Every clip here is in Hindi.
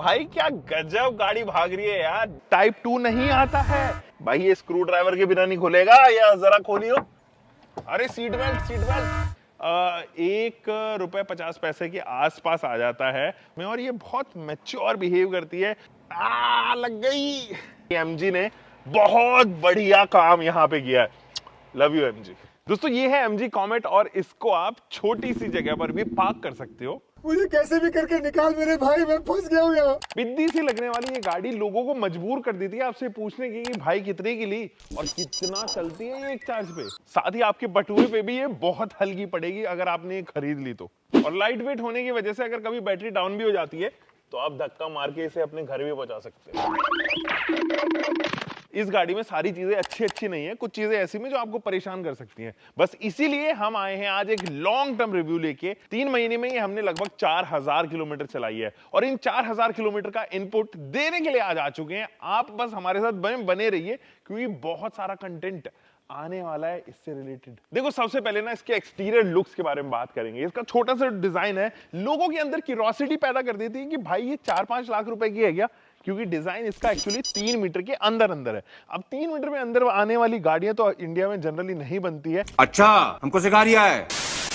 भाई क्या गजब गाड़ी भाग रही है यार। टाइप 2 नहीं आता है भाई, ये स्क्रू ड्राइवर के बिना नहीं खुलेगा, या जरा खोलियो। अरे सीट बेल्ट, सीट बेल्ट। 1 रुपए 50 पैसे के आसपास आ जाता है और ये बहुत मैच्योर बिहेव करती है। लग गई। एमजी ने बहुत बढ़िया काम यहाँ पे किया है। Love you MG. दोस्तों ये है एमजी कॉमेट और इसको आप छोटी सी जगह पर भी पार्क कर सकते हो। मुझे कैसे भी करके निकाल मेरे भाई, मैं फंस गया हूँ यहाँ। बिद्दी सी लगने वाली ये गाड़ी लोगों को मजबूर कर देती है आपसे पूछने की कि भाई कितने की ली और कितना चलती है ये एक चार्ज पे। साथ ही आपके बटुए पे भी ये बहुत हल्की पड़ेगी अगर आपने ये खरीद ली तो। और लाइट वेट होने की वजह से अगर कभी बैटरी डाउन भी हो जाती है तो आप धक्का मार के इसे अपने घर भी पहुंचा सकते हैं। इस गाड़ी में सारी चीजें अच्छी नहीं है, कुछ चीजें ऐसी में जो आपको परेशान कर सकती हैं। बस इसीलिए हम आए हैं आज एक लॉन्ग टर्म रिव्यू लेके। 3 महीने में ही हमने लगभग 4000 किलोमीटर चलाई है और इन 4000 किलोमीटर का इनपुट देने के लिए आज आ चुके हैं। आप बस हमारे साथ बने रहिए क्योंकि बहुत सारा कंटेंट आने वाला है इससे रिलेटेड। देखो सबसे पहले ना इसके एक्सटीरियर लुक्स के बारे में बात करेंगे। इसका छोटा सा डिजाइन है, लोगों के अंदर क्यूरियोसिटी पैदा कर देती है कि भाई ये 4-5 लाख रुपए की है क्या, क्योंकि डिजाइन इसका एक्चुअली 3 मीटर के अंदर है। अब 3 मीटर में अंदर आने वाली गाड़ियां तो इंडिया में जनरली नहीं बनती है। अच्छा, हमको सिखा रिया है।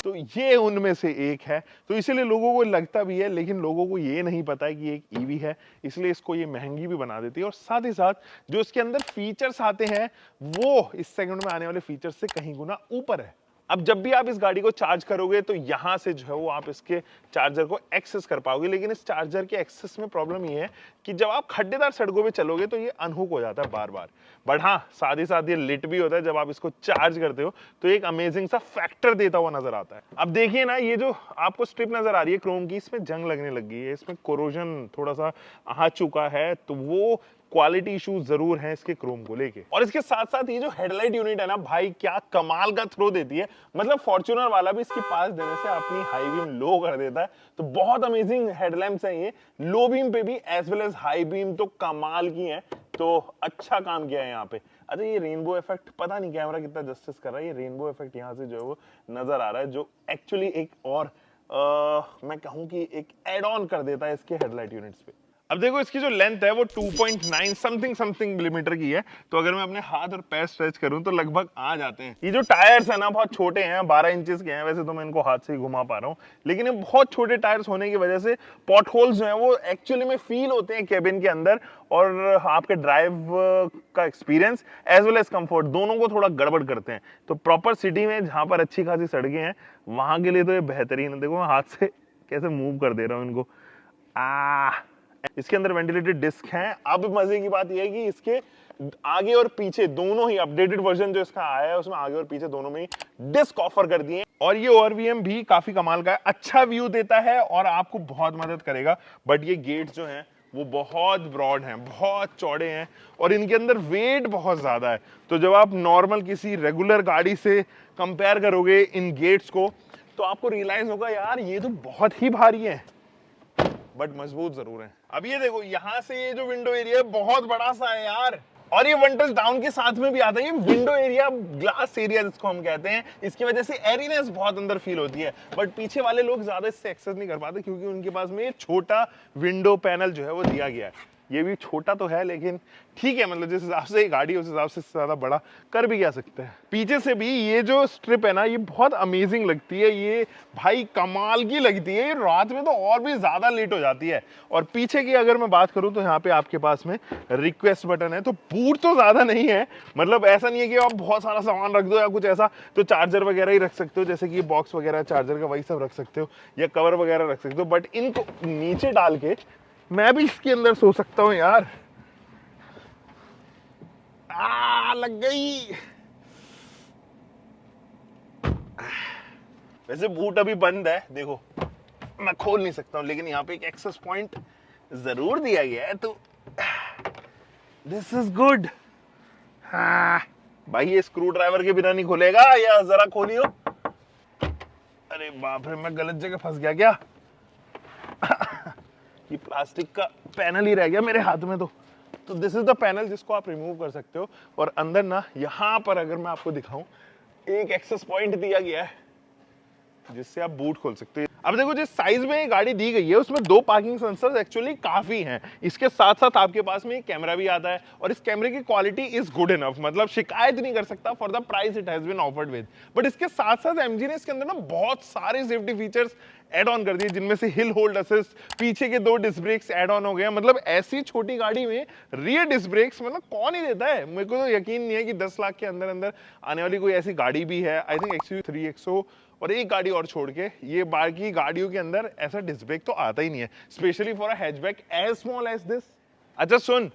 तो ये उनमें से एक है, तो इसीलिए लोगों को लगता भी है, लेकिन लोगों को ये नहीं पता है कि एक ईवी है, इसलिए इसको ये महंगी भी बना देती है। और साथ ही साथ जो इसके अंदर फीचर्स आते हैं वो इस सेगमेंट में आने वाले फीचर्स से कहीं गुना ऊपर है। अब जब भी आप इस गाड़ी को चार्ज करोगे तो यहां से जो है वो आप इसके चार्जर को एक्सेस कर पाओगे, लेकिन इस चार्जर के एक्सेस में प्रॉब्लम ये है कि जब आप खड्डेदार सड़कों पे चलोगे तो ये अनहुक हो जाता है बार बार। बट हाँ, साथ ही साथ ये लिट भी होता है जब आप इसको चार्ज करते हो तो एक अमेजिंग सा फैक्टर देता हुआ नजर आता है। अब देखिए ना, ये जो आपको स्ट्रिप नजर आ रही है क्रोम की, इसमें जंग लगने लगी है, इसमें कोरोजन थोड़ा सा आ चुका है, तो वो क्वालिटी इश्यूज जरूर हैं इसके क्रोम को लेके। और इसके साथ साथ ये जो हेडलाइट यूनिट है ना भाई, क्या कमाल का थ्रो देती है। मतलब फॉर्च्यूनर वाला भी इसके पास देने से अपनी हाई बीम लो कर देता है। तो बहुत अमेजिंग हेडलैम्प्स हैं ये, लो बीम पे भी as well as high beam तो कमाल की है। तो अच्छा काम किया है यहाँ पे। अच्छा, ये रेनबो इफेक्ट पता नहीं कैमरा कितना जस्टिस कर रहा है, ये रेनबो इफेक्ट यहाँ से जो है वो नजर आ रहा है, जो एक्चुअली एक और मैं कहूँ कि एक एड ऑन कर देता है इसके हेडलाइट यूनिट्स पे। अब देखो इसकी जो लेंथ है वो 2.9 समथिंग मिलीमीटर की है, तो अगर मैं अपने हाथ और पैर स्ट्रेच करूं तो लगभग आ जाते हैं। ये जो टायर्स है ना बहुत छोटे हैं, 12 इंचेस के हैं। वैसे तो मैं इनको हाथ से ही घुमा पा रहा हूं, लेकिन ये बहुत छोटे टायर्स होने की वजह से पॉट होल्स जो है वो एक्चुअली में फील होते हैं केबिन के अंदर, और आपके ड्राइव का experience as well as comfort दोनों को थोड़ा गड़बड़ करते हैं। तो प्रॉपर सिटी में जहां पर अच्छी खासी सड़कें हैं वहां के लिए तो ये बेहतरीन है। देखो मैं हाथ से कैसे मूव कर दे रहा हूं इनको। इसके अंदर वेंटिलेटेड डिस्क हैं। अब मजे की बात यह है कि इसके आगे और पीछे दोनों ही अपडेटेड वर्जन जो इसका आया है उसमें आगे और पीछे दोनों में ही डिस्क ऑफर कर दिए। और ये ओआरवीएम भी काफी कमाल का है, अच्छा व्यू देता है और आपको बहुत मदद करेगा। बट ये गेट्स जो हैं वो बहुत ब्रॉड हैं, बहुत चौड़े हैं और इनके अंदर वेट बहुत ज्यादा है। तो जब आप नॉर्मल किसी रेगुलर गाड़ी से कंपेयर करोगे इन गेट्स को तो आपको रियलाइज होगा यार ये तो बहुत ही भारी है, बट मजबूत जरूर है। अब ये देखो यहां से ये जो विंडो एरिया है बहुत बड़ा सा है यार, और ये वन टच डाउन के साथ में भी आता है। ये विंडो एरिया, ग्लास एरिया जिसको हम कहते हैं, इसकी वजह से एरीनेस बहुत अंदर फील होती है। बट पीछे वाले लोग ज्यादा इससे एक्सेस नहीं कर पाते क्योंकि उनके पास में छोटा विंडो पैनल जो है वो दिया गया है। ये भी छोटा तो है लेकिन ठीक है, मतलब जिस हिसाब से गाड़ी उस हिसाब से ज्यादा बड़ा कर भी क्या सकते हैं। पीछे से भी ये जो स्ट्रिप है ना ये बहुत अमेजिंग लगती है, ये भाई कमाल की लगती है। ये रात में तो और भी ज्यादा लेट हो जाती है। और पीछे की अगर मैं बात करूं तो यहाँ पे आपके पास में रिक्वेस्ट बटन है, तो बूट तो ज्यादा नहीं है, मतलब ऐसा नहीं है कि आप बहुत सारा सामान रख दो या कुछ ऐसा, तो चार्जर वगैरह ही रख सकते हो, जैसे कि बॉक्स वगैरह चार्जर का वही सब रख सकते हो या कवर वगैरह रख सकते हो। बट इनको नीचे डाल के मैं भी इसके अंदर सो सकता हूं यार। लग गई। वैसे बूट अभी बंद है, देखो मैं खोल नहीं सकता हूं, लेकिन यहाँ पे एक एक्सेस पॉइंट जरूर दिया गया है, तो दिस इज गुड। हाँ भाई, ये स्क्रू ड्राइवर के बिना नहीं खुलेगा, या जरा खोलियो। अरे बाप रे, मैं गलत जगह फंस गया क्या? ये प्लास्टिक का पैनल ही रह गया मेरे हाथ में। तो दिस इज द पैनल जिसको आप रिमूव कर सकते हो। और अंदर ना यहां पर अगर मैं आपको दिखाऊं एक एक्सेस पॉइंट दिया गया है जिससे आप बूट खोल सकते हो। अब देखो जिस साइज में ये गाड़ी दी गई है उसमें 2 पार्किंग सेंसर्स एक्चुअली काफी हैं। इसके साथ साथ आपके पास में एक कैमरा भी आता है और इस कैमरे की क्वालिटी इज गुड इनफ, मतलब शिकायत नहीं कर सकता for the price it has been offered with. But इसके साथ साथ एमजी ने इसके अंदर ना बहुत सारे सेफ्टी फीचर्स एड ऑन कर दिए, जिनमें से हिल होल्ड असिस्ट, पीछे के 2 डिस्क ब्रेक्स एड ऑन हो गए। मतलब ऐसी छोटी गाड़ी में रियर डिस्क ब्रेक्स मतलब कौन ही देता है। मेरे को तो यकीन नहीं है कि 10 लाख के अंदर अंदर आने वाली कोई ऐसी गाड़ी भी है। आई थिंक XUV 3XO और एक गाड़ी और छोड़ के ये बाकी गाड़ियों के अंदर ऐसा डिस्क ब्रेक तो आता ही नहीं है, specially for a hatchback as small as this. अच्छा सुन,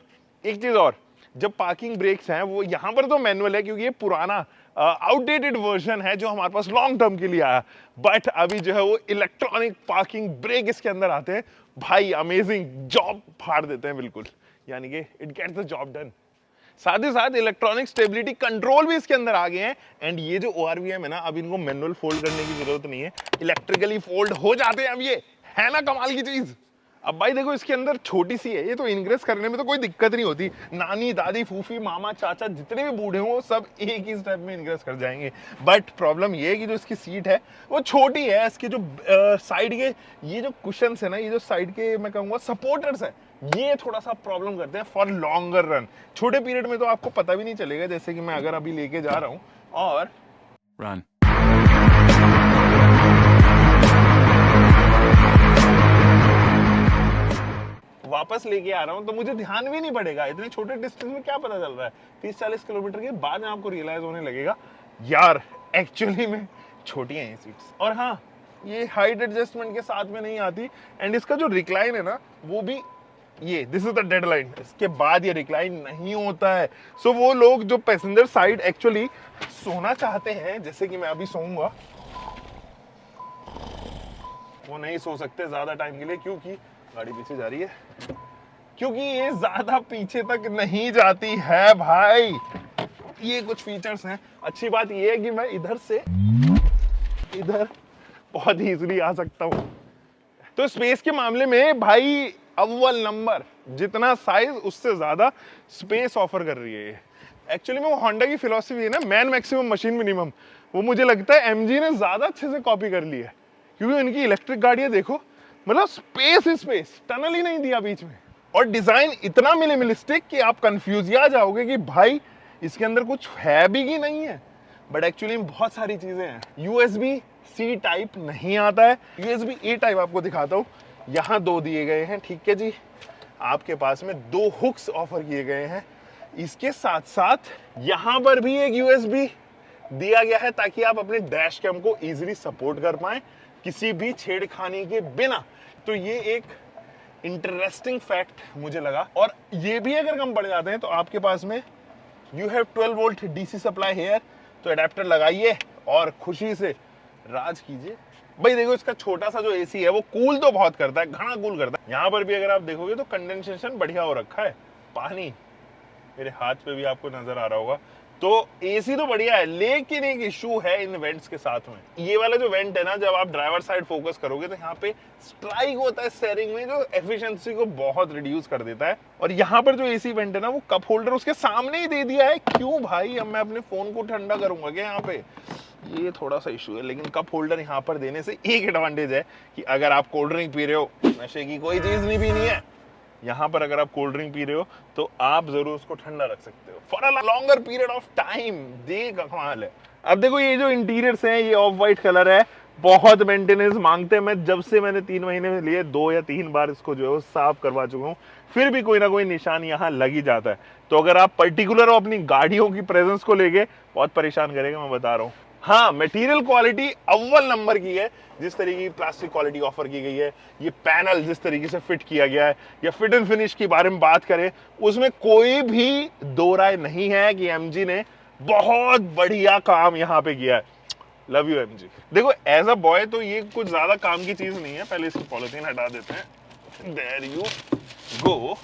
एक चीज और, जब पार्किंग ब्रेक्स हैं वो यहाँ पर तो मैनुअल है क्योंकि ये पुराना आउटडेटेड वर्जन है जो हमारे पास लॉन्ग टर्म के लिए आया, बट अभी जो है वो इलेक्ट्रॉनिक पार्किंग ब्रेक इसके अंदर आते हैं। भाई अमेजिंग, जॉब फाड़ देते हैं बिल्कुल, यानी कि it gets the job done. साथ ही साथ इलेक्ट्रॉनिक स्टेबिलिटी कंट्रोल भी इसके अंदर आ गए हैं। एंड ये जो ORVM है ना, अब इनको मैनुअल फोल्ड करने की जरूरत नहीं है, इलेक्ट्रिकली फोल्ड हो जाते हैं अब। ये है ना कमाल की चीज। अब भाई देखो इसके अंदर छोटी सी है, ये तो इंग्रेस करने में तो कोई दिक्कत नहीं होती। नानी दादी फूफी मामा चाचा जितने भी बूढ़े हों सब एक ही स्टेप में इंग्रेस कर जाएंगे। बट प्रॉब्लम ये है कि जो इसकी सीट है वो छोटी है। इसके जो साइड के ये जो कुशन्स है ना, ये जो साइड के मैं कहूँगा सपोर्टर्स है, ये थोड़ा सा प्रॉब्लम करते हैं फॉर लॉन्गर रन। छोटे पीरियड में तो आपको पता भी नहीं चलेगा, जैसे कि मैं अगर अभी लेके जा रहा हूँ और Run. वापस लेके आ रहा हूं तो मुझे ध्यान भी नहीं पड़ेगा। इतने छोटे डिस्टेंस में क्या पता चल रहा है, 30-40 किलोमीटर के बाद में आपको रियलाइज होने लगेगा यार एक्चुअली में छोटी हैं ये सीट्स। और हाँ, ये हाइट एडजस्टमेंट के साथ में नहीं आती। एंड इसका जो रिक्लाइन है ना वो भी ये दिस इज द डेडलाइन, इसके बाद ये रिक्लाइन नहीं होता है। सो वो लोग जो पैसेंजर साइड एक्चुअली सोना चाहते हैं, जैसे कि मैं अभी सोऊंगा, वो नहीं सो सकते ज्यादा टाइम के लिए क्योंकि गाड़ी पीछे जा रही है, क्योंकि ये ज्यादा पीछे तक नहीं जाती है भाई। ये कुछ फीचर्स हैं। अच्छी बात ये है कि मैं इधर से इधर बहुत इजीली आ सकता हूं। तो स्पेस के मामले में भाई अव्वल नंबर, जितना साइज उससे ज्यादा स्पेस ऑफर कर रही है। एक्चुअली में वो होंडा की फिलॉसफी है ना, मैन मैक्सिमम मशीन मिनिमम, वो मुझे लगता है एमजी ने ज्यादा अच्छे से कॉपी कर ली है। क्योंकि उनकी इलेक्ट्रिक गाड़ियां देखो, मतलब स्पेस ही स्पेस, टनल ही नहीं दिया बीच में। और डिजाइन इतना मिनिमलिस्टिक कि आप कंफ्यूज आ जाओगे कि भाई इसके अंदर कुछ है भी कि नहीं है। बट एक्चुअली बहुत सारी चीजें हैं। USB-C टाइप नहीं आता है, USB-A टाइप आपको दिखाता हूं। यहाँ 2 दिए गए हैं, ठीक है जी। आपके पास में 2 हुक्स ऑफर किए गए हैं। इसके साथ साथ यहाँ पर भी एक USB दिया गया है ताकि आप अपने डैश कैम को इजीली सपोर्ट कर पाएं किसी भी छेड़खानी के बिना। तो ये एक इंटरेस्टिंग फैक्ट मुझे लगा। और ये भी अगर कम पड़ जाते हैं तो आपके पास में you have 12 volt DC supply here, तो अडेप्टर लगाइए और खुशी से राज कीजिए। भाई देखो इसका छोटा सा जो AC है वो कूल तो बहुत करता है, घना कूल करता है। यहाँ पर भी अगर आप देखोगे तो कंडेंसेशन बढ़िया हो रखा है। पानी मेरे हाथ पे भी आपको नजर आ रहा होगा। तो AC तो बढ़िया है, लेकिन एक इशू है इन वेंट्स के साथ में। ये वाला जो वेंट है ना, जब आप ड्राइवर साइड फोकस करोगे तो यहाँ पे स्ट्राइक होता है स्टीयरिंग में, जो एफिशिएंसी को बहुत रिड्यूस कर देता है। और यहाँ पर जो AC वेंट है ना, वो कप होल्डर उसके सामने ही दे दिया है। क्यों भाई, अब मैं अपने फोन को ठंडा करूंगा क्या यहाँ पे, ये थोड़ा सा इशू है। लेकिन कप होल्डर यहाँ पर देने से एक एडवांटेज है कि अगर आप कोल्ड ड्रिंक पी रहे हो, नशे की कोई चीज नहीं पीनी है, यहाँ पर अगर आप कोल्ड ड्रिंक पी रहे हो तो आप जरूर उसको ठंडा रख सकते हो for a longer period of time. देखा कमाल है। अब देखो ये जो इंटीरियर्स हैं, ये ऑफ वाइट कलर है, बहुत मेंटेनेंस मांगते हैं। मैं जब से मैंने 3 महीने में लिए 2 या 3 बार इसको जो है वो साफ करवा चुका हूँ, फिर भी कोई ना कोई निशान यहाँ लग ही जाता है। तो अगर आप पर्टिकुलर हो अपनी गाड़ियों की प्रेजेंस को लेके, बहुत परेशान करेगा, मैं बता रहा हूँ। हाँ, मटेरियल क्वालिटी अव्वल नंबर की है। जिस तरीके की प्लास्टिक क्वालिटी ऑफर की गई है, ये पैनल जिस तरीके से फिट किया गया है, या फिट एंड फिनिश के बारे में बात करें, उसमें कोई भी दो राय नहीं है कि एमजी ने बहुत बढ़िया काम यहाँ पे किया है। Love you MG. देखो एज अ बॉय तो ये कुछ ज्यादा काम की चीज नहीं है। पहले इसकी पॉलिथीन हटा देते हैं। There you go.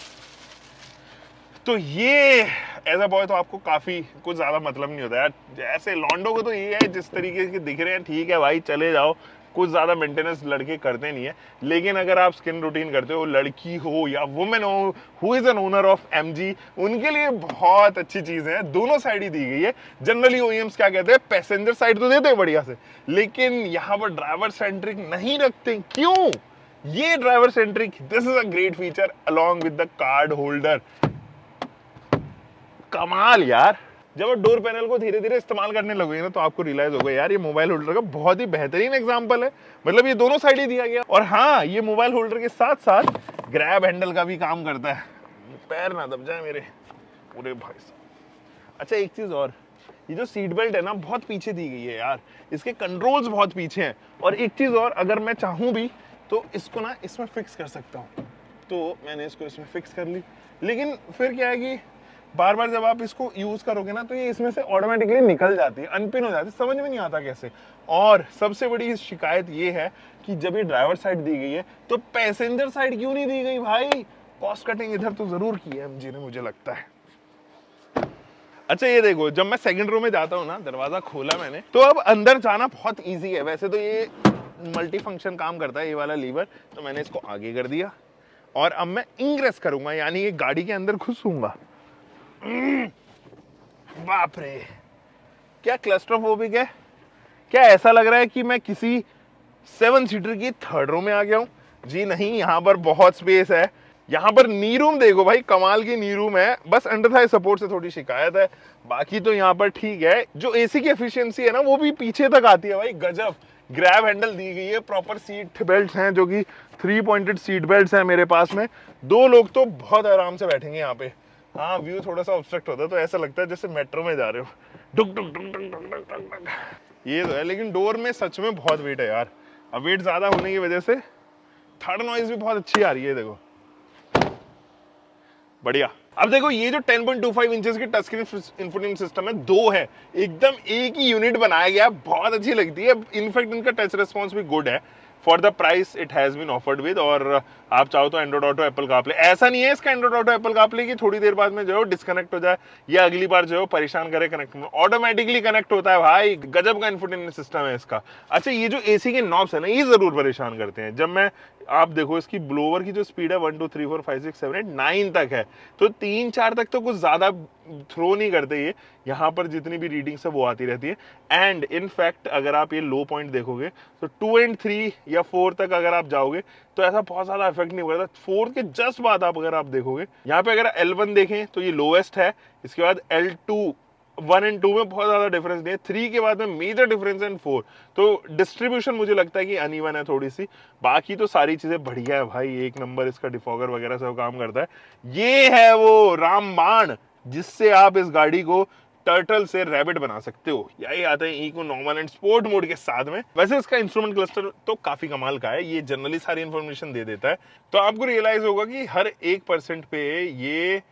तो ये एज अ बॉय तो आपको काफी कुछ ज्यादा मतलब नहीं होता यार। जैसे लॉन्डो को तो ये है, जिस तरीके के दिख रहे हैं ठीक है भाई, चले जाओ, कुछ ज्यादा मेंटेनेंस लड़के करते नहीं है, लेकिन अगर आप स्किन रूटीन करते हो, लड़की हो या वुमेन हो who is an owner of MG, उनके लिए बहुत अच्छी चीज है। दोनों साइड ही दी गई है। जनरली ओईएम्स क्या कहते हैं, पैसेंजर साइड तो देते हैं बढ़िया से, लेकिन यहाँ पर ड्राइवर सेंट्रिक नहीं रखते। क्यों? ये driver centric, this is a great feature along with the card holder. कमाल यार। जब आप डोर पैनल को धीरे धीरे इस्तेमाल करने लगोगे ना, तो आपको रियलाइज होगा यार ये मोबाइल होल्डर का बहुत ही बेहतरीन एग्जांपल है। मतलब ये दोनों साइड ही दिया गया। और हाँ, ये मोबाइल होल्डर के साथ साथ ग्रैब हैंडल का भी काम करता है। पैर ना दब जाए मेरे, पूरे भाई साहब। अच्छा एक चीज और, ये जो सीट बेल्ट है ना, बहुत पीछे दी गई है यार, इसके कंट्रोल्स बहुत पीछे हैं। और एक चीज और, अगर मैं चाहूं भी तो इसको ना इसमें फिक्स कर सकता हूं। तो मैंने इसको इसमें फिक्स कर ली, लेकिन फिर क्या है कि बार बार जब आप इसको यूज करोगे ना, तो ये इसमें से ऑटोमेटिकली निकल जाती है, अनपिन हो जाती है, समझ में नहीं आता कैसे। और सबसे बड़ी शिकायत ये है कि जब ये ड्राइवर साइड दी गई है, तो पैसेंजर साइड क्यों नहीं दी गई भाई? कॉस्ट कटिंग इधर तो जरूर की है एमजी ने, मुझे लगता है। अच्छा ये देखो, जब मैं सेकंड रो में जाता हूँ ना, दरवाजा खोला मैंने, तो अब अंदर जाना बहुत ईजी है। वैसे तो ये मल्टी फंक्शन काम करता है ये वाला लीवर, तो मैंने इसको आगे कर दिया और अब मैं इंग्रेस करूंगा, यानी ये गाड़ी के अंदर घुसूंगा। बाप रे, क्या क्लस्ट्रोफोबिक है। क्या ऐसा लग रहा है कि मैं किसी 7 सीटर की थर्ड रो में आ गया हूं? जी नहीं, यहां पर बहुत स्पेस है। यहां पर नी रूम देखो भाई, कमाल की नी रूम है। बस अंडर थाई सपोर्ट से थोड़ी शिकायत है, बाकी तो यहां पर ठीक है। जो एसी की एफिशिएंसी है ना, वो भी पीछे तक आती है भाई, गजब। ग्रैब हैंडल दी गई है, प्रॉपर सीट बेल्ट हैं, जो कि 3 पॉइंटेड सीट बेल्ट हैं मेरे पास में। 2 लोग तो बहुत आराम से बैठेंगे यहाँ पे। हाँ, व्यू थोड़ा सा ऑब्स्ट्रक्ट होता है, तो ऐसा लगता है जैसे मेट्रो में जा रहे हो, डुक डुक डुक डुक डुक डुक डुक डुक। ये तो है, लेकिन डोर में सच में बहुत वेट है यार। अब वेट ज्यादा होने की वजह से थर्ड नॉइज भी बहुत अच्छी आ रही है, देखो बढ़िया। अब देखो, ये जो 10.25 इंचेस की टच स्क्रीन इंफोटेनमेंट सिस्टम है, 2 है, एकदम एक ही यूनिट बनाया गया, बहुत अच्छी लगती है। इनफैक्ट इनका टच रिस्पॉन्स भी गुड है for the price it has been offered with. और आप चाहो तो एंड्रॉइड ऑटो, एप्पल कारप्ले, ऐसा नहीं है इसका एंड्रॉइड ऑटो एप्पल कारप्ले की थोड़ी देर बाद में जो डिस्कनेक्ट हो जाए या अगली बार जो परेशान करे कनेक्ट में, ऑटोमेटिकली कनेक्ट होता है भाई। गजब का इंफोटेनमेंट सिस्टम है इसका। अच्छा, ये जो एसी के नॉब्स है ना, ये जरूर परेशान करते हैं। जब मैं, आप देखो इसकी ब्लोवर की जो स्पीड है 1 2 3 4 5 6 7 8 9 तक है, तो 3 4 तक तो कुछ ज्यादा थ्रो नहीं करते ये। यहाँ पर जितनी भी रीडिंग्स है वो आती रहती है। एंड इनफैक्ट अगर आप ये लो पॉइंट देखोगे, तो 2 and 3 या 4 तक अगर आप जाओगे, तो ऐसा बहुत ज्यादा इफेक्ट नहीं पड़ता। 4 के जस्ट बाद आप अगर आप देखोगे, यहाँ पे अगर L1 देखें तो ये लोएस्ट है। इसके बाद L2, 1 and 2 में बहुत ज्यादा डिफरेंस नहीं है। 3 के बाद में मेजर डिफरेंस है 4। तो डिस्ट्रीब्यूशन मुझे लगता है कि अनइवन है थोड़ी सी, बाकी तो सारी चीजें बढ़िया है भाई, एक नंबर। इसका डिफॉगर वगैरह सब काम करता है। ये है वो रामबाण जिससे आप इस गाड़ी को टर्टल से रैबिट बना सकते हो। यही आता है eco, normal and sport mode के साथ में। वैसे इसका इंस्ट्रूमेंट क्लस्टर तो काफी कमाल का है, ये जनरली सारी इंफॉर्मेशन दे देता है। तो आपको रियलाइज होगा कि हर 1% पे ये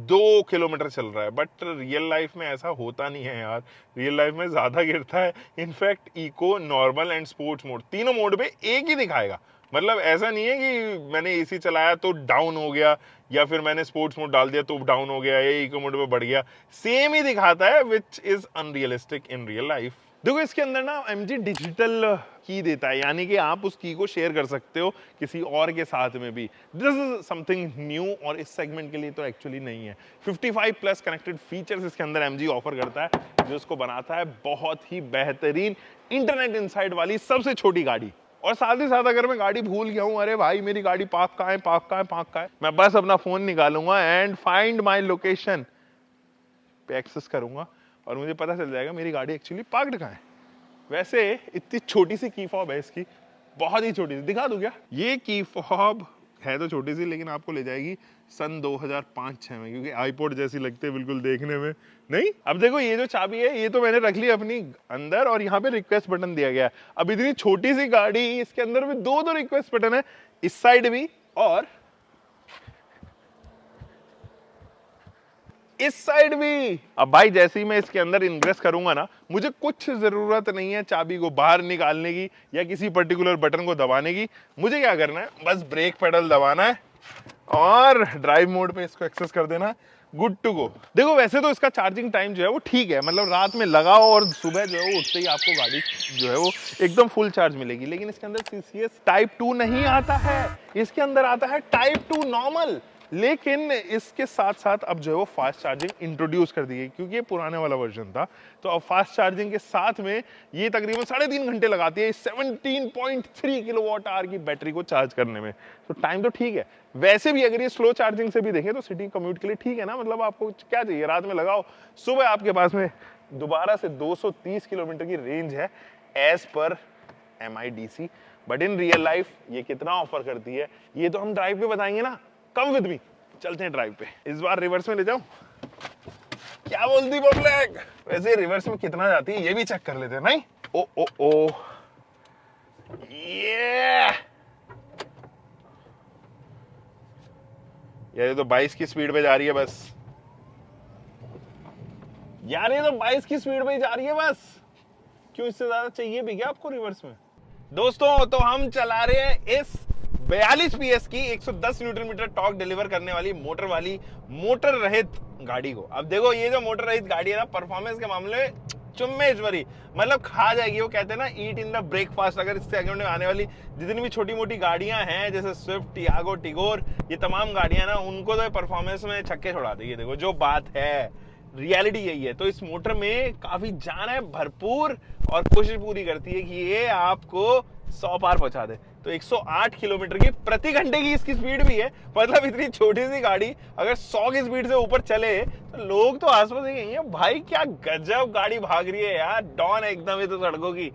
2 किलोमीटर चल रहा है, बट रियल लाइफ में ऐसा होता नहीं है यार। रियल लाइफ में ज्यादा गिरता है। In fact eco, normal and sports mode, तीनों मोड पे एक ही दिखाएगा। मतलब ऐसा नहीं है कि मैंने एसी चलाया तो डाउन हो गया, या फिर मैंने स्पोर्ट्स मोड डाल दिया तो डाउन हो गया, या इको मोड पे बढ़ गया। सेम ही दिखाता है, which is unrealistic in real life. देखो इसके अंदर ना एमजी डिजिटल की देता है, यानी कि आप उस की को शेयर कर सकते हो किसी और के साथ में भी। दिस इज समथिंग न्यू, और इस सेगमेंट के लिए तो एक्चुअली नहीं है। 55+ कनेक्टेड फीचर्स इसके अंदर एमजी ऑफर करता है, जो इसको बनाता है बहुत ही बेहतरीन इंटरनेट इनसाइड वाली सबसे छोटी गाड़ी। और साथ ही साथ अगर मैं गाड़ी भूल गया हूं, अरे भाई मेरी गाड़ी पार्क कहाँ है, पार्क कहाँ है, पार्क कहाँ है, मैं बस अपना फोन निकालूंगा एंड फाइंड माई लोकेशन पे एक्सेस करूंगा और मुझे पता चल जाएगा मेरी गाड़ी एक्चुअली पार्कड कहाँ है। वैसे इतनी छोटी सी की फॉब है इसकी, बहुत ही छोटी सी। दिखा दूं क्या? ये की फॉब है तो छोटी सी, लेकिन आपको ले जाएगी सन 2005-6 में, क्योंकि आईपॉड जैसी लगती है बिल्कुल देखने में। नहीं, अब देखो ये जो चाबी है ये तो मैंने रख ली अपनी अंदर, और यहाँ पे रिक्वेस्ट बटन दिया गया है। अब इतनी छोटी सी गाड़ी, इसके अंदर भी 2 रिक्वेस्ट बटन है, इस साइड भी और इस साइड भी। अब भाई जैसे ही मैं इसके अंदर इन्ग्रेस करूंगा ना, मुझे कुछ जरूरत नहीं है चाबी को बाहर निकालने की या किसी पर्टिकुलर बटन को दबाने की। मुझे क्या करना है, बस ब्रेक पेडल दबाना है और ड्राइव मोड पे इसको एक्सेस कर देना, गुड टू गो। देखो वैसे तो इसका चार्जिंग टाइम जो है वो ठीक है, मतलब रात में लगाओ और सुबह जो है वो उठते ही आपको गाड़ी जो है वो एकदम फुल चार्ज मिलेगी। लेकिन इसके अंदर CCS टाइप 2 नहीं आता है, इसके अंदर आता है टाइप 2 नॉर्मल। लेकिन इसके साथ साथ अब जो है वो फास्ट चार्जिंग इंट्रोड्यूस कर दी गई, क्योंकि ये पुराने वाला वर्जन था। तो अब फास्ट चार्जिंग के साथ में ये तकरीबन 3.5 घंटे लगाती है 17.3 किलोवाट आवर की बैटरी को चार्ज करने में। तो टाइम तो ठीक है। वैसे भी अगर ये स्लो चार्जिंग से भी देखें तो सिटी कम्यूट के लिए ठीक है ना, मतलब आपको क्या चाहिए, रात में लगाओ, सुबह आपके पास में दोबारा से 230 किलोमीटर की रेंज है as per MIDC। But in real life ये कितना ऑफर करती है ये तो हम ड्राइव पे बताएंगे ना। कम विद मी, चलते हैं ड्राइव पे। इस बार रिवर्स में ले जाऊं, क्या बोलती पब्लिक? वैसे रिवर्स में कितना जाती है ये भी चेक कर लेते हैं, नहीं? ओ ओ ओ ये तो 22 की स्पीड पे जा रही है बस यार, ये तो 22 की स्पीड पे ही जा रही है बस। क्यों इससे ज्यादा चाहिए भी क्या आपको रिवर्स में? दोस्तों तो हम चला रहे हैं इस 42 PS की 110 न्यूटन मीटर टॉर्क डिलीवर करने वाली मोटर रहित गाड़ी को। अब देखो ये जो मोटर रहित गाड़ी है ना, परफॉर्मेंस के मामले में चुम्मेश्वरी, मतलब खा जाएगी। वो कहते हैं ना ईट इन द ब्रेकफास्ट। अगर इससे अगले में आने वाली जितनी भी छोटी मोटी गाड़ियां हैं जैसे स्विफ्ट, टियागो, टिगोर, ये तमाम गाड़ियां ना, उनको तो परफॉर्मेंस में छक्के छोड़ा देगी। देखो जो बात है, रियलिटी यही है। तो इस मोटर में काफी जान है भरपूर और कोशिश पूरी करती है कि ये आपको 100 पार पहुंचा दे। तो 108 किलोमीटर की प्रति घंटे की इसकी स्पीड भी है। मतलब इतनी छोटी सी गाड़ी अगर 100 की स्पीड से ऊपर चले तो लोग तो आसपास ही कहेंगे भाई क्या गजब गाड़ी भाग रही है यार, डॉन है एकदम ये तो सड़कों की।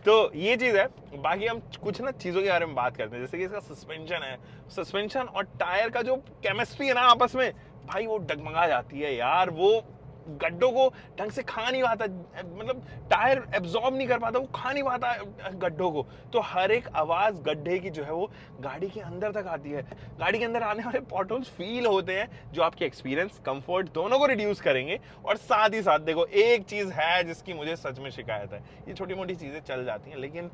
तो ये चीज है। बाकी हम कुछ ना चीजों के बारे में बात करते हैं, जैसे कि इसका सस्पेंशन है। सस्पेंशन और टायर का जो केमिस्ट्री है ना आपस में, भाई वो डगमगा जाती है यार। वो गड्ढों को ढंग से खा नहीं पाता, मतलब टायर एब्जॉर्ब नहीं कर पाता, वो खा नहीं पाता गड्ढों को। तो हर एक आवाज गड्ढे की जो है वो गाड़ी के अंदर तक आती है। गाड़ी के अंदर आने वाले पॉटहोल्स फील होते हैं जो आपके एक्सपीरियंस, कंफर्ट दोनों को रिड्यूस करेंगे। और साथ ही साथ देखो एक चीज है जिसकी मुझे सच में शिकायत है, ये छोटी मोटी चीजें चल जाती हैं लेकिन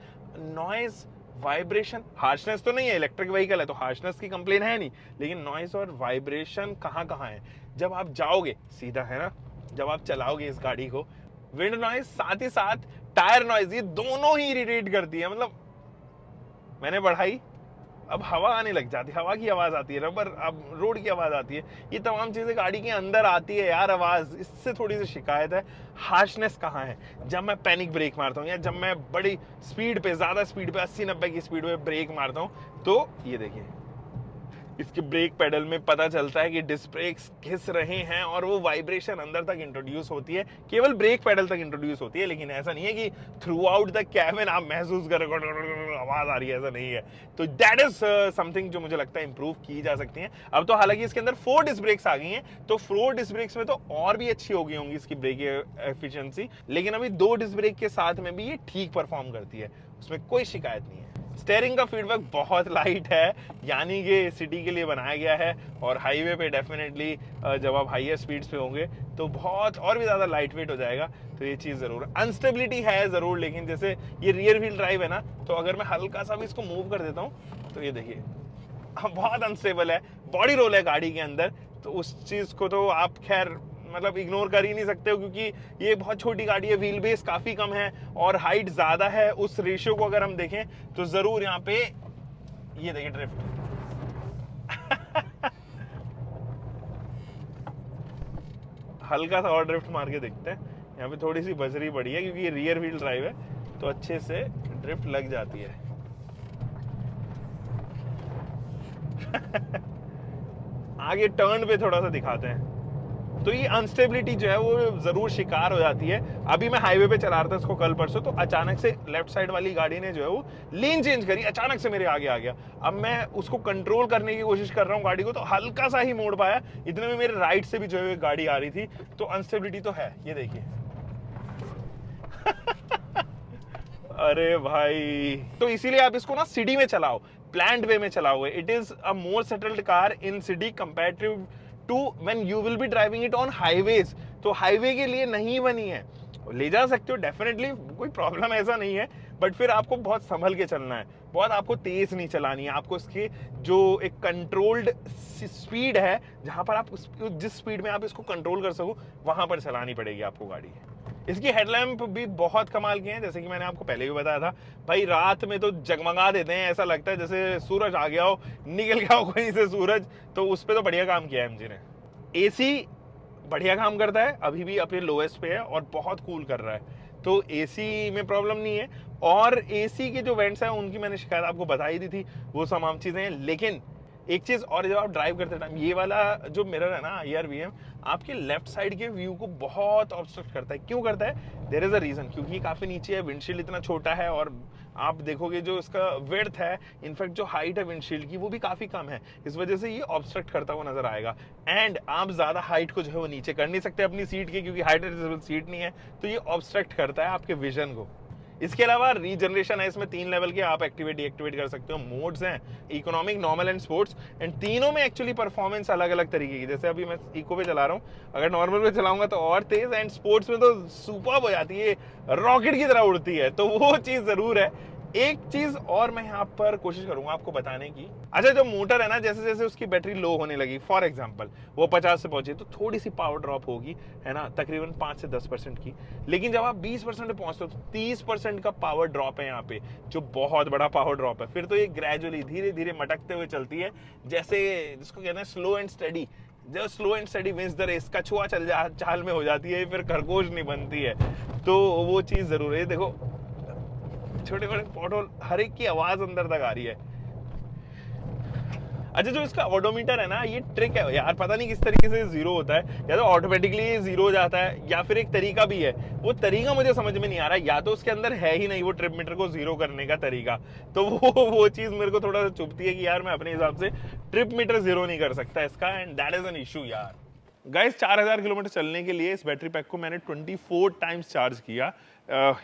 नॉइज, वाइब्रेशन, हार्शनेस तो नहीं है, इलेक्ट्रिक व्हीकल है तो हार्शनेस की कंप्लेन है नहीं, लेकिन नॉइज और वाइब्रेशन कहाँ है। जब आप जाओगे सीधा है ना, जब आप चलाओगे इस गाड़ी को, विंड नॉइज साथ ही साथ टायर नॉइज, ये दोनों ही इरिटेट करती है। मतलब मैंने बढ़ाई, अब हवा आने लग जाती है, हवा की आवाज आती है, रबर, अब रोड की आवाज आती है, ये तमाम चीजें गाड़ी के अंदर आती है यार आवाज। इससे थोड़ी सी शिकायत है। हार्शनेस कहाँ है? जब मैं पैनिक ब्रेक मारता हूँ या जब मैं बड़ी स्पीड पे, ज्यादा स्पीड पे 80-90 की स्पीड पे ब्रेक मारता हूँ, तो ये देखिए इसके ब्रेक पेडल में पता चलता है कि डिस्क ब्रेक्स घिस रहे हैं और वो वाइब्रेशन अंदर तक इंट्रोड्यूस होती है, केवल ब्रेक पेडल तक इंट्रोड्यूस होती है। लेकिन ऐसा नहीं है कि थ्रू आउट द कैबिन आप महसूस कर आवाज आ रही है, ऐसा नहीं है। तो दैट इज समथिंग जो मुझे लगता है इंप्रूव की जा सकती है। अब तो हालांकि इसके अंदर 4 डिस्क ब्रेक्स आ गई हैं, तो 4 डिस्क ब्रेक्स में तो और भी अच्छी हो गई होंगी इसकी ब्रेक एफिशिएंसी, लेकिन अभी 2 डिस्क ब्रेक के साथ में भी ये ठीक परफॉर्म करती है, उसमें कोई शिकायत नहीं है। स्टीयरिंग का फीडबैक बहुत लाइट है, यानी कि सिटी के लिए बनाया गया है। और हाईवे पे डेफिनेटली जब आप हाईयर स्पीड्स पे होंगे तो बहुत और भी ज्यादा लाइट वेट हो जाएगा। तो ये चीज जरूर, अनस्टेबिलिटी है जरूर, लेकिन जैसे ये रियर व्हील ड्राइव है ना, तो अगर मैं हल्का सा भी इसको मूव कर देता हूँ तो ये देखिए बहुत अनस्टेबल है। बॉडी रोल है गाड़ी के अंदर, तो उस चीज को तो आप खैर मतलब इग्नोर कर ही नहीं सकते हो, क्योंकि ये बहुत छोटी गाड़ी है, व्हील बेस काफी कम है और हाइट ज्यादा है। उस रेशियो को अगर हम देखें तो जरूर यहाँ पे ये देखिए ड्रिफ्ट हल्का सा और ड्रिफ्ट मार के देखते हैं। यहाँ पे थोड़ी सी बजरी पड़ी है क्योंकि ये रियर व्हील ड्राइव है, तो अच्छे से ड्रिफ्ट लग जाती है। आगे टर्न पे थोड़ा सा दिखाते हैं, तो ये अनस्टेबिलिटी जो है वो जरूर शिकार हो जाती है। अभी मैं हाईवे पे चला रहा था इसको कल परसों, तो अचानक से लेफ्ट साइड वाली गाड़ी ने जो है वो लेन चेंज करी, अचानक से मेरे आगे आ गया। अब मैं उसको कंट्रोल करने की कोशिश कर रहा हूँ गाड़ी को, तो हल्का सा ही मोड़ पाया, इतने में मेरे राइट से भी जो है गाड़ी आ रही थी। तो अनस्टेबिलिटी तो है, ये देखिए अरे भाई, तो इसीलिए आप इसको ना सिटी में चलाओ, प्लान्ड वे में चलाओ। It is a more settled car in city comparative to when you will be driving it on highways. तो हाईवे के लिए नहीं बनी है, ले जा सकते हो डेफिनेटली, कोई प्रॉब्लम ऐसा नहीं है, बट फिर आपको बहुत संभल के चलना है, बहुत आपको तेज नहीं चलानी है। आपको इसके जो एक कंट्रोल्ड स्पीड है, जहां पर आप जिस स्पीड में आप इसको कंट्रोल कर सको वहां पर चलानी पड़ेगी आपको गाड़ी। इसकी हेडलैम्प भी बहुत कमाल के हैं, जैसे कि मैंने आपको पहले भी बताया था भाई, रात में तो जगमगा देते हैं, ऐसा लगता है जैसे सूरज आ गया हो, निकल गया हो कहीं से सूरज। तो उस पर तो बढ़िया काम किया है एमजी ने। एसी बढ़िया काम करता है, अभी भी अपने लोएस्ट पे है और बहुत कूल कर रहा है, तो एसी में प्रॉब्लम नहीं है। और एसी के जो वेंट्स हैं उनकी मैंने शिकायत आपको बताई दी थी, वो तमाम चीजें हैं। लेकिन एक चीज और, जब आप ड्राइव करते टाइम ये वाला जो मिरर है ना IRVM, आपके लेफ्ट साइड के व्यू को बहुत ऑब्स्ट्रक्ट करता है। क्यों करता है? देयर इज अ रीजन, क्योंकि ये काफी नीचे है, विंडशील्ड इतना छोटा है, और आप देखोगे जो इसका विड्थ है, इनफैक्ट जो हाइट है विंडशील्ड की, वो भी काफी कम है। इस वजह से ये ऑब्स्ट्रक्ट करता हुआ नजर आएगा। एंड आप ज्यादा हाइट को जो है वो नीचे कर नहीं सकते अपनी सीट के, क्योंकि हाइट एडजस्टेबल सीट नहीं है, तो ये ऑब्स्ट्रक्ट करता है आपके विजन को। इसके अलावा रीजनरेशन है इसमें 3 लेवल के, आप एक्टिवेट डीएक्टिवेट कर सकते हो। मोड्स हैं economic, normal and sports, and तीनों में एक्चुअली परफॉर्मेंस अलग अलग तरीके की। जैसे अभी मैं इको पे चला रहा हूँ, अगर नॉर्मल पे चलाऊंगा तो और तेज, एंड स्पोर्ट्स में तो सुपर्ब हो जाती है, रॉकेट की तरह उड़ती है। तो वो चीज जरूर है। एक चीज और मैं यहाँ पर कोशिश करूंगा आपको बताने की। अच्छा, जो मोटर है ना, जैसे जैसे उसकी बैटरी लो होने लगी, फॉर एग्जांपल वो 50 से पहुंची, तो थोड़ी सी पावर ड्रॉप होगी, है ना, तकरीबन 5 से 10% की। लेकिन जब आप 20% पे पहुंचते हो तो 30% का पावर ड्रॉप है यहाँ पे, जो बहुत बड़ा पावर ड्रॉप है। फिर तो ये ग्रेजुअली धीरे धीरे मटकते हुए चलती है, जैसे जिसको कहते हैं स्लो एंड स्टडी। जो slow and steady wins the race, कछुआ चाल में हो जाती है, फिर खरगोश नहीं बनती है। तो वो चीज जरूर है। देखो छोटे छोटे पॉटहोल, हर एक की आवाज अंदर तक आ रही है। अच्छा, जो इसका ऑडोमीटर है ना, ये ट्रिक है यार, पता नहीं किस तरीके से जीरो होता है, या तो ऑटोमेटिकली जीरो हो जाता है, या फिर एक तरीका भी है। वो तरीका मुझे समझ में नहीं आ रहा, या तो उसके अंदर है ही नहीं वो ट्रिप मीटर को जीरो करने का तरीका। तो वो चीज मेरे को थोड़ा सा चुभती है कि यार मैं अपने हिसाब से ट्रिप मीटर जीरो नहीं कर सकता इसका, and that is an issue यार। गाइस, 4000 किलोमीटर चलने के लिए इस बैटरी पैक को मैंने 24 टाइम्स चार्ज किया,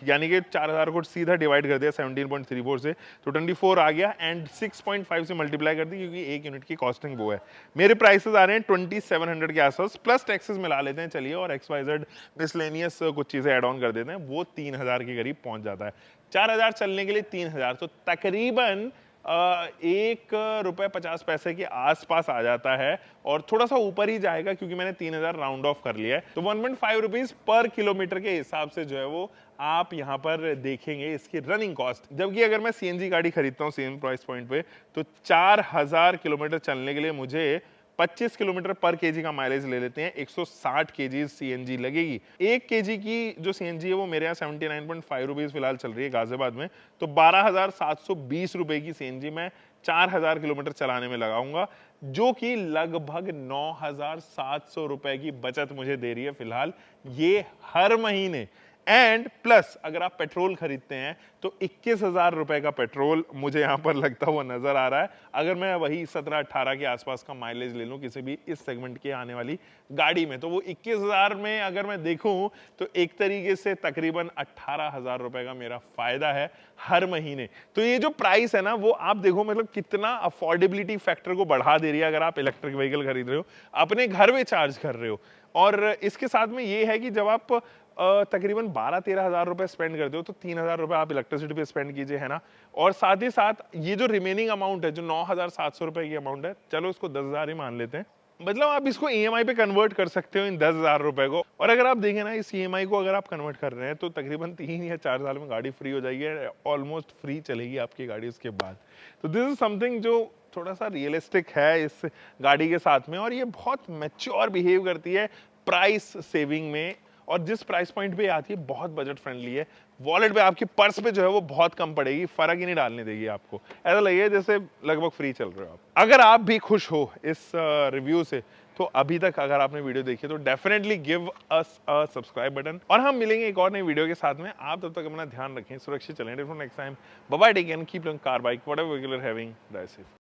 यानी कि 4000 को सीधा डिवाइड कर दिया 17.34 से, तो 24 आ गया, एंड 6.5 से मल्टीप्लाई कर दी, क्योंकि 1 यूनिट की कॉस्टिंग वो है। मेरे प्राइसेस आ रहे हैं 2700 के आसपास, प्लस टैक्सेस मिला लेते हैं चलिए, और XYZ मिसलेनियस कुछ चीज़ें ऐड ऑन कर देते हैं, वो 3000 के करीब पहुंच जाता है। 4000 चलने के लिए 3000, तो तकरीबन 1.50 रुपए के आसपास आ जाता है, और थोड़ा सा ऊपर ही जाएगा क्योंकि मैंने 3000 राउंड ऑफ कर लिया है। तो 1.5 रुपीज पर किलोमीटर के हिसाब से जो है वो आप यहाँ पर देखेंगे इसकी रनिंग कॉस्ट। जबकि अगर मैं CNG गाड़ी खरीदता हूँ सेम प्राइस पॉइंट पे, तो 4000 किलोमीटर चलने के लिए मुझे 25 किलोमीटर पर केजी का माइलेज ले लेते हैं, 160 केजी CNG लगेगी। 1 केजी की जो CNG है वो मेरे यहाँ 79.5 रुपीज फिलहाल चल रही है गाजियाबाद में, तो 12,720 रुपए की CNG मैं 4000 किलोमीटर चलाने में लगाऊंगा, जो कि लगभग 9,700 रुपए की बचत मुझे दे रही है फिलहाल ये हर महीने। एंड प्लस अगर आप पेट्रोल खरीदते हैं तो 21,000 रुपए का पेट्रोल मुझे यहां पर लगता हुआ नजर आ रहा है, अगर मैं वही 17-18 के आसपास का माइलेज ले लूं किसी भी इस सेगमेंट के आने वाली गाड़ी में। तो वो 21,000 में अगर मैं देखूं तो एक तरीके से तकरीबन 18,000 रुपए का मेरा फायदा है हर महीने। तो ये जो प्राइस है ना, वो आप देखो मतलब कितना अफोर्डेबिलिटी फैक्टर को बढ़ा दे रही है। अगर आप इलेक्ट्रिक व्हीकल खरीद रहे हो, अपने घर में चार्ज कर रहे हो, और इसके साथ में ये है कि जब आप तकरीबन 12-13 हजार रुपए स्पेंड करते हो, तो 3,000 रुपए आप इलेक्ट्रिसिटी पे स्पेंड कीजिए, है ना। और साथ ही साथ ये जो रिमेनिंग अमाउंट है, जो 9,700 रुपए की अमाउंट है, चलो इसको 10,000 ही मान लेते हैं, मतलब आप इसको EMI पे कन्वर्ट कर सकते हो इन 10,000 रुपए को। और अगर आप देखें ना, इस EMI को अगर आप कन्वर्ट कर रहे हैं तो तकरीबन 3 या 4 साल में गाड़ी फ्री हो जाएगी, ऑलमोस्ट फ्री चलेगी आपकी गाड़ी उसके बाद। तो दिस इज समथिंग जो थोड़ा सा रियलिस्टिक है इस गाड़ी के साथ में, और ये बहुत मैच्योर बिहेव करती है प्राइस सेविंग में, और जिस प्राइस पॉइंट पे आती है बहुत बजट फ्रेंडली है। वॉलेट पे, आपकी पर्स पे जो है वो बहुत कम पड़ेगी, फर्क ही नहीं डालने देगी आपको, ऐसा लगेगा जैसे लगभग फ्री चल रहे हो आप। अगर आप भी खुश हो इस रिव्यू से, तो अभी तक अगर आपने वीडियो देखी तो डेफिनेटली गिव अस अ सब्सक्राइब बटन, और हम मिलेंगे एक और नई वीडियो के साथ में। आप तब तक अपना ध्यान रखें, सुरक्षित चलें, next time, bye bye, take care, keep learning car bike whatever vehicle you are having, drive safe.